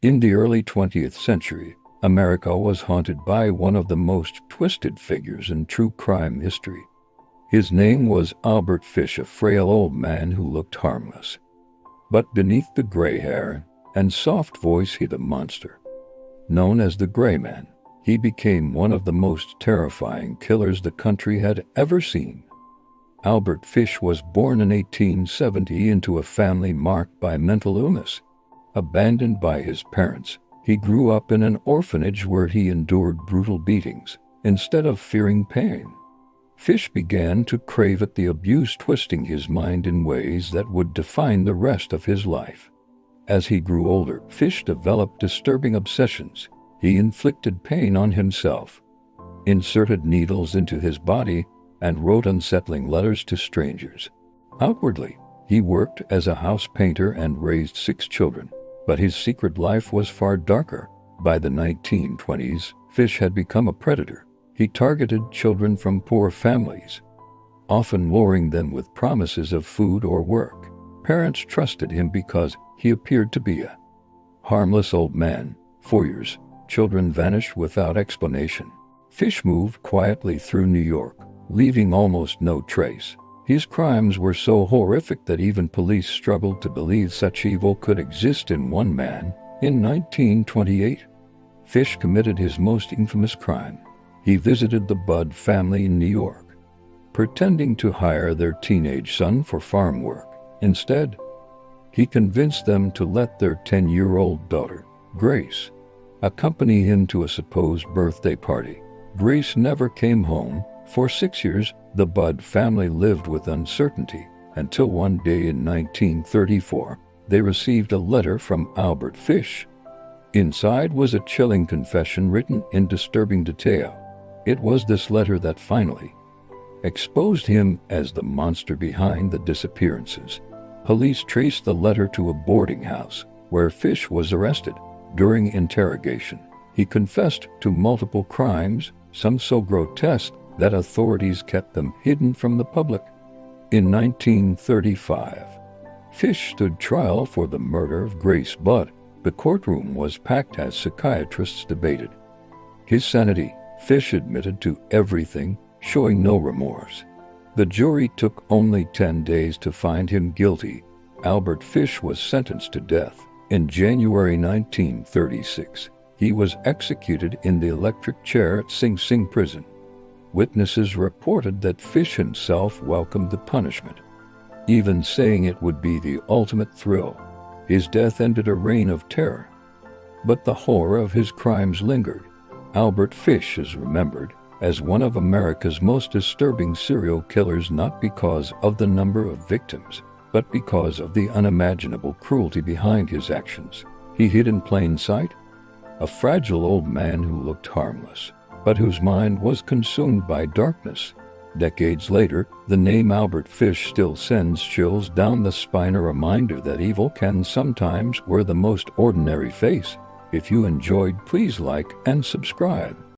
In the early 20th century, America was haunted by one of the most twisted figures in true crime history. His name was Albert Fish, a frail old man who looked harmless. But beneath the gray hair and soft voice hid a monster. Known as the Gray Man, he became one of the most terrifying killers the country had ever seen. Albert Fish was born in 1870 into a family marked by mental illness. Abandoned by his parents, he grew up in an orphanage where he endured brutal beatings. Instead of fearing pain, Fish began to crave at the abuse, twisting his mind in ways that would define the rest of his life. As he grew older, Fish developed disturbing obsessions. He inflicted pain on himself, inserted needles into his body, and wrote unsettling letters to strangers. Outwardly, he worked as a house painter and raised 6 children. But his secret life was far darker. By the 1920s, Fish had become a predator. He targeted children from poor families, often luring them with promises of food or work. Parents trusted him because he appeared to be a harmless old man. For years, children vanished without explanation. Fish moved quietly through New York, leaving almost no trace. His crimes were so horrific that even police struggled to believe such evil could exist in one man. In 1928, Fish committed his most infamous crime. He visited the Budd family in New York, pretending to hire their teenage son for farm work. Instead, he convinced them to let their 10-year-old daughter, Grace, accompany him to a supposed birthday party. Grace never came home. For 6 years, the Budd family lived with uncertainty, until one day in 1934, they received a letter from Albert Fish. Inside was a chilling confession written in disturbing detail. It was this letter that finally exposed him as the monster behind the disappearances. Police traced the letter to a boarding house, where Fish was arrested. During interrogation, he confessed to multiple crimes, some so grotesque that authorities kept them hidden from the public. In 1935, Fish stood trial for the murder of Grace Budd. The courtroom was packed as psychiatrists debated his sanity. Fish admitted to everything, showing no remorse. The jury took only 10 days to find him guilty. Albert Fish was sentenced to death. In January 1936, he was executed in the electric chair at Sing Sing prison. Witnesses reported that Fish himself welcomed the punishment, even saying it would be the ultimate thrill. His death ended a reign of terror, but the horror of his crimes lingered. Albert Fish is remembered as one of America's most disturbing serial killers, not because of the number of victims, but because of the unimaginable cruelty behind his actions. He hid in plain sight, a fragile old man who looked harmless, but whose mind was consumed by darkness. Decades later, the name Albert Fish still sends chills down the spine, a reminder that evil can sometimes wear the most ordinary face. If you enjoyed, please like and subscribe.